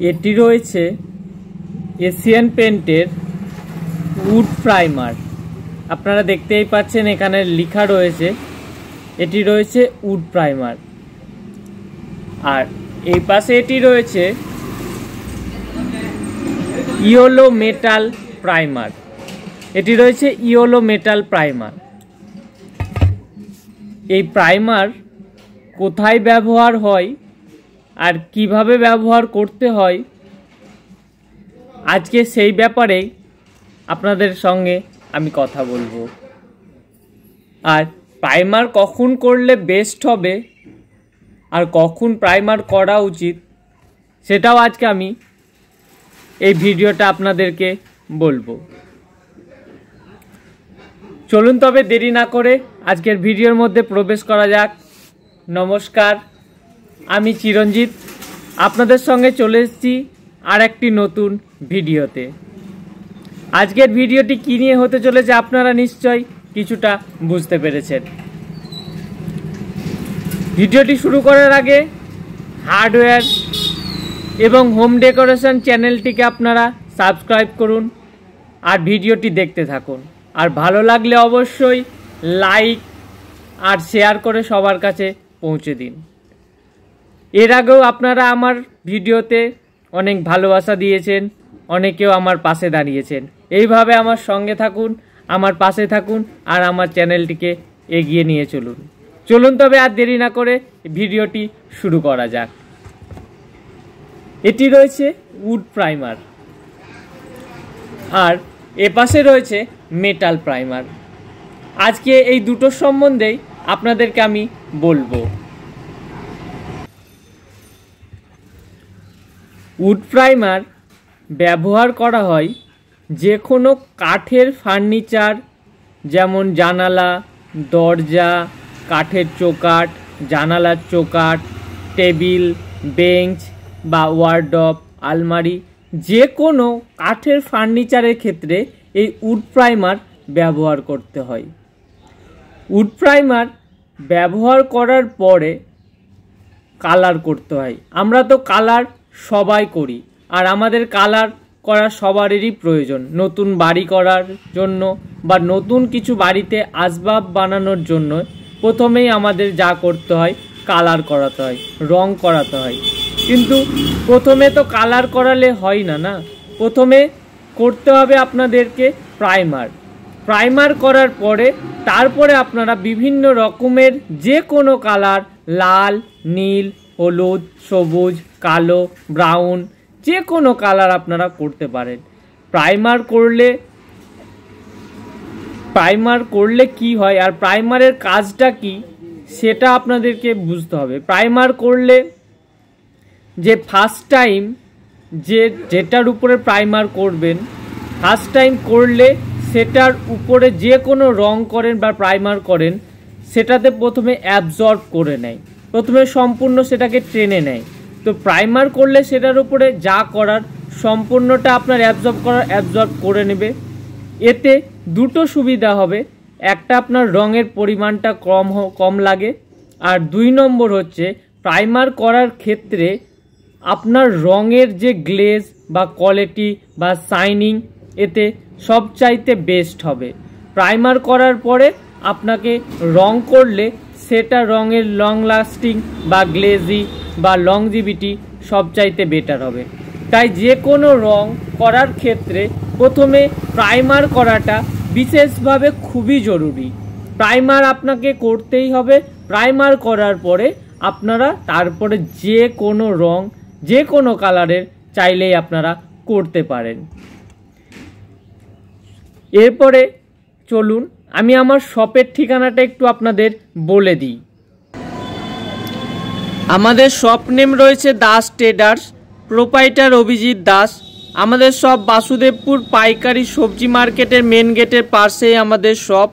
এটি রয়েছে Asian পেইন্টের would primer. আপনারা দেখতেই পাচ্ছেন এখানে লেখা রয়েছে, এটি রয়েছে উড প্রাইমার। আর এই পাশে এটি রয়েছে ইয়েলো মেটাল প্রাইমার। এটি রয়েছে ইয়েলো মেটাল প্রাইমার। এই প্রাইমার কোথায় ব্যবহার হয় আর কিভাবে ব্যবহার করতে হয়, আজকে সেই ব্যাপারেই আপনাদের সঙ্গে আমি কথা বলবো। আর প্রাইমার কখন করলে বেস্ট হবে আর কখন প্রাইমার করা উচিত, সেটাও আজকে আমি এই ভিডিওটা আপনাদেরকে বলবো। চলুন তবে দেরি না করে আজকের ভিডিওর মধ্যে প্রবেশ করা যাক। নমস্কার, আমি চিরঞ্জিত আপনাদের সঙ্গে চলে এসেছি আর একটি নতুন ভিডিওতে। আজকের ভিডিওটি কী নিয়ে হতে চলেছে আপনারা নিশ্চয়ই কিছুটা বুঝতে পেরেছেন। ভিডিওটি শুরু করার আগে হার্ডওয়্যার এবং হোম ডেকোরেশন চ্যানেলটিকে আপনারা সাবস্ক্রাইব করুন আর ভিডিওটি দেখতে থাকুন। আর ভালো লাগলে অবশ্যই লাইক আর শেয়ার করে সবার কাছে পৌঁছে দিন। এর আগেও আপনারা আমার ভিডিওতে অনেক ভালোবাসা দিয়েছেন, অনেকেও আমার পাশে দাঁড়িয়েছেন। এইভাবে আমার সঙ্গে থাকুন, আমার পাশে থাকুন আর আমার চ্যানেলটিকে এগিয়ে নিয়ে চলুন। চলুন তবে আর দেরি না করে ভিডিওটি শুরু করা যাক। এটি রয়েছে উড প্রাইমার আর এপাশে রয়েছে মেটাল প্রাইমার। আজকে এই দুটোর সম্বন্ধেই আপনাদেরকে আমি বলবো। উড প্রাইমার ব্যবহার করা হয় যে কোনো কাঠের ফার্নিচার, যেমন জানালা, দরজা, কাঠের চৌকাঠ, জানালার চৌকাঠ, টেবিল, বেঞ্চ বা ওয়ার্ডরোব, আলমারি, যে কোনো কাঠের ফার্নিচারের ক্ষেত্রে এই উড প্রাইমার ব্যবহার করতে হয়। উড প্রাইমার ব্যবহার করার পরে কালার করতে হয়। আমরা তো কালার সবাই করি আর আমাদের কালার করা সবারই প্রয়োজন। নতুন বাড়ি করার জন্য বা নতুন কিছু বাড়িতে আসবাব বানানোর জন্য প্রথমেই আমাদের যা করতে হয় কালার করাতে হয়, রং করাতে হয়। কিন্তু প্রথমে তো কালার করালে হয় না, প্রথমে করতে হবে আপনাদেরকে প্রাইমার। প্রাইমার করার পরে তারপরে আপনারা বিভিন্ন রকমের যে কোনো কালার, লাল, নীল, হলুদ, সবুজ, কালো, ব্রাউন, যে কোনো কালার আপনারা করতে পারেন। প্রাইমার করলে কি হয় আর প্রাইমারের কাজটা কি সেটা আপনাদেরকে বুঝতে হবে। প্রাইমার করলে যে ফার্স্ট টাইম যেটার উপরে প্রাইমার করবেন, ফার্স্ট টাইম করলে সেটার উপরে যে কোনো রং করেন বা প্রাইমার করেন, সেটাতে প্রথমে অ্যাবজর্ব করে নেয়, প্রথমে সম্পূর্ণ সেটাকে টেনে নেয়। তো প্রাইমার করলে সেটার উপরে যা করার সম্পূর্ণটা আপনার অ্যাবজর্ব করে নেবে। এতে দুটো সুবিধা হবে, একটা আপনার রঙের পরিমাণটা কম লাগে, আর 2 নম্বর হচ্ছে প্রাইমার করার ক্ষেত্রে আপনার রঙের যে গ্লেজ বা কোয়ালিটি বা শাইনিং এতে সবচাইতে বেস্ট হবে। প্রাইমার করার পরে আপনাকে রং করলে সেটা রঙের লং লাস্টিং বা গ্লেজি বা লংজিভিটি সবচাইতে বেটার হবে। তাই যে কোনো রং করার ক্ষেত্রে প্রথমে প্রাইমার করাটা বিশেষভাবে খুবই জরুরি। প্রাইমার আপনাকে করতেই হবে। প্রাইমার করার পরে আপনারা তারপরে যে কোনো রং, যে কোনো কালারের চাইলেই আপনারা করতে পারেন। এরপরে চলুন আমি আমার শপের ঠিকানাটা একটু আপনাদের বলে দিই। আমাদের শপ নেম রয়েছে দাস ট্রেডার্স, প্রোপাইটার অভিজিৎ দাস। আমাদের শপ বাসুদেবপুর পাইকারি সবজি মার্কেটের মেন গেটের পাশেই আমাদের শপ।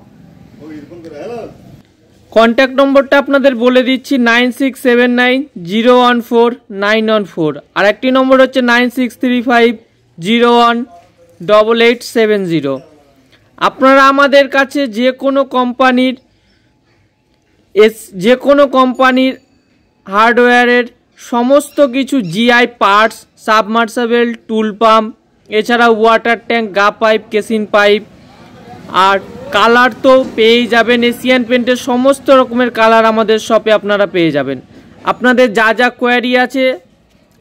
কন্ট্যাক্ট নম্বরটা আপনাদের বলে দিচ্ছি 9679014914, আর একটি নম্বর হচ্ছে 9635018870। আপনারা আমাদের কাছে যে কোনো কোম্পানির হার্ডওয়্যারের সমস্ত কিছু জিআই পার্টস, সাবমার্সেবল, টুল পাম্প, এছাড়া ওয়াটার ট্যাঙ্ক, গা পাইপ, কেসিন পাইপ, আর কালার তো পেয়েই যাবেন। এশিয়ান পেন্টের সমস্ত রকমের কালার আমাদের শপে আপনারা পেয়ে যাবেন। আপনাদের যা যা কোয়ারি আছে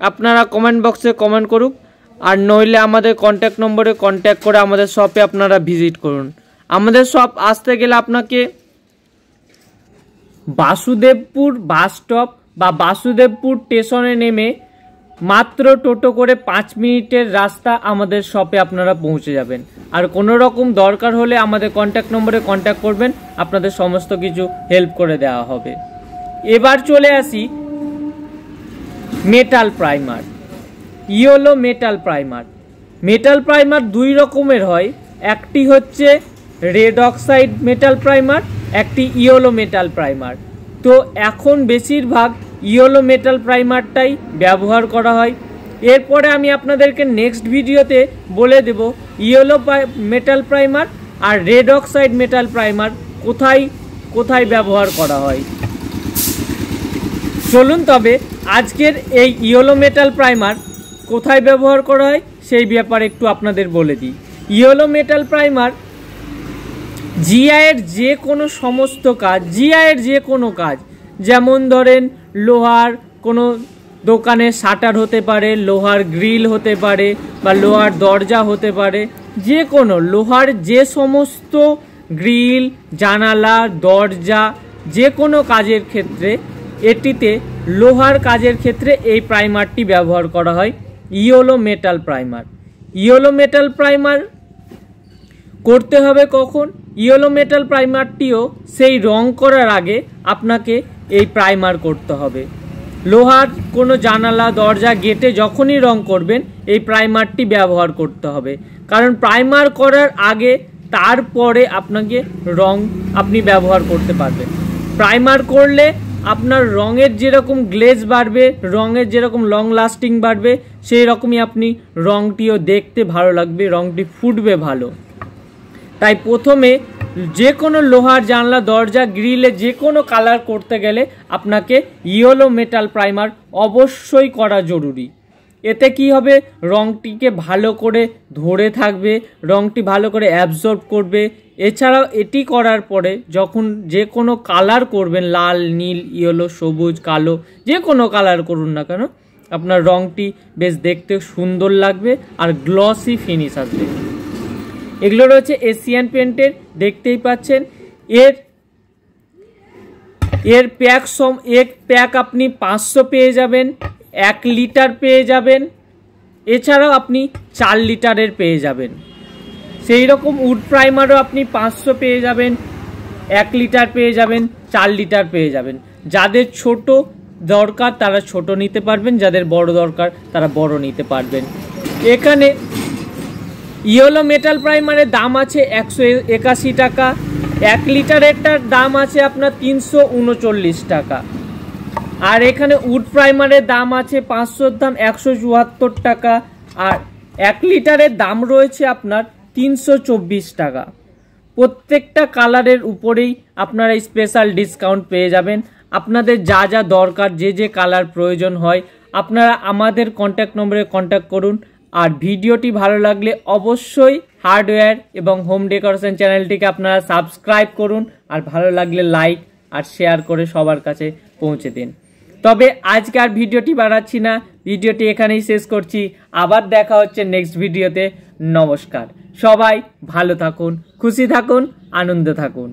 আপনারা কমেন্ট বক্সে কমেন্ট করুন, আর নইলে আমাদের কন্ট্যাক্ট নম্বরে কন্ট্যাক্ট করে আমাদের শপে আপনারা ভিজিট করুন। আমাদের শপ আসতে গেলে আপনাকে বাসুদেবপুর বাস স্টপ বা বাসুদেবপুর স্টেশনে নেমে মাত্র টোটো করে 5 মিনিটের রাস্তা আমাদের শপে আপনারা পৌঁছে যাবেন। আর কোনো রকম দরকার হলে আমাদের কন্ট্যাক্ট নম্বরে কন্ট্যাক্ট করবেন, আপনাদের সমস্ত কিছু হেল্প করে দেওয়া হবে। এবার চলে আসি metal primer, yellow metal primer. Metal primer 2 রকমের হয়, একটি হচ্ছে রেড অক্সাইড মেটাল প্রাইমার, একটি ইয়েলো মেটাল প্রাইমার। তো এখন বেশিরভাগ ইয়েলো মেটাল প্রাইমারটাই ব্যবহার করা হয়। এরপরে আমি আপনাদেরকে নেক্সট ভিডিওতে বলে দেব ইয়েলো মেটাল প্রাইমার আর রেড অক্সাইড মেটাল প্রাইমার কোথায় কোথায় ব্যবহার করা হয়। চলুন তবে আজকের এই ইয়েলো মেটাল প্রাইমার কোথায় ব্যবহার করা হয় সেই ব্যাপারে একটু আপনাদের বলে দিই। ইয়েলো মেটাল প্রাইমার জিআইয়ের যে কোনো সমস্ত কাজ, জিআইয়ের যে কোনো কাজ, যেমন ধরেন লোহার কোনো দোকানে শাটার হতে পারে, লোহার গ্রিল হতে পারে, বা লোহার দরজা হতে পারে, যে কোনো লোহার যে সমস্ত গ্রিল, জানালা, দরজা, যে কোনো কাজের ক্ষেত্রে এটিতে লোহার কাজের ক্ষেত্রে এই প্রাইমারটি ব্যবহার করা হয়, yellow metal primer. Yellow metal primer করতে হবে কখন? ইয়েলো মেটাল প্রাইমারটিও সেই রং করার আগে আপনাকে এই প্রাইমার করতে হবে। লোহার কোনো জানালা, দরজা, গেটে যখনই রং করবেন এই প্রাইমারটি ব্যবহার করতে হবে, কারণ প্রাইমার করার আগে তারপরে আপনাকে রং আপনি ব্যবহার করতে পারবেন। প্রাইমার করলে আপনার রঙের যেরকম গ্লেজ বাড়বে, রঙের যেরকম লং লাস্টিং বাড়বে, সেই রকমই আপনি রঙটিও দেখতে ভালো লাগবে, রঙটি ফুটবে ভালো। তাই প্রথমে যে কোনো লোহার জানলা, দরজা, গ্রিলে যে কোনো কালার করতে গেলে আপনাকে ইয়েলো মেটাল প্রাইমার অবশ্যই করা জরুরি। এতে কি হবে, রঙটিকে ভালো করে ধরে থাকবে, রঙটি ভালো করে অ্যাবজর্ব করবে। এছাড়াও এটি করার পরে যখন যে কোনো কালার করবেন, লাল, নীল, ইয়েলো, সবুজ, কালো, যে কোনো কালার করুন না কেন, আপনার রঙটি বেশ দেখতে সুন্দর লাগবে আর গ্লসি ফিনিশ আসবে। এগুলো রয়েছে এশিয়ান পেন্টের, দেখতেই পাচ্ছেন। এর প্যাক আপনি 500 পেয়ে যাবেন, 1 লিটার পেয়ে যাবেন, এছাড়াও আপনি 4 লিটারের পেয়ে যাবেন। সেই রকম উড প্রাইমারও আপনি 500 পেয়ে যাবেন, 1 লিটার পেয়ে যাবেন, 4 লিটার পেয়ে যাবেন। যাদের ছোট দরকার তারা ছোট নিতে পারবেন, যাদের বড় দরকার তারা বড় নিতে পারবেন। এখানে ইয়েলো মেটাল প্রাইমারের দাম আছে 181 টাকা, 1 লিটারেরটার দাম আছে আপনার 339 টাকা। আর এখানে উড প্রাইমারের দাম আছে 500-র দাম 174 টাকা, আর 1 লিটারের দাম রয়েছে আপনার 324 টাকা। প্রত্যেকটা কালারের উপরেই আপনারা স্পেশাল ডিসকাউন্ট পেয়ে যাবেন। আপনাদের যা যা দরকার, যে যে কালার প্রয়োজন হয়, আপনারা আমাদের কন্ট্যাক্ট নম্বরে কন্ট্যাক্ট করুন। আর ভিডিওটি ভালো লাগলে অবশ্যই হার্ডওয়্যার এবং হোম ডেকোরেশন চ্যানেলটিকে আপনারা সাবস্ক্রাইব করুন, আর ভালো লাগলে লাইক আর শেয়ার করে সবার কাছে পৌঁছে দিন। তবে আজকে আর ভিডিওটি বাড়াচ্ছি না, ভিডিওটি এখানেই শেষ করছি। আবার দেখা হচ্ছে নেক্সট ভিডিওতে। নমস্কার, সবাই ভালো থাকুন, খুশি থাকুন, আনন্দে থাকুন।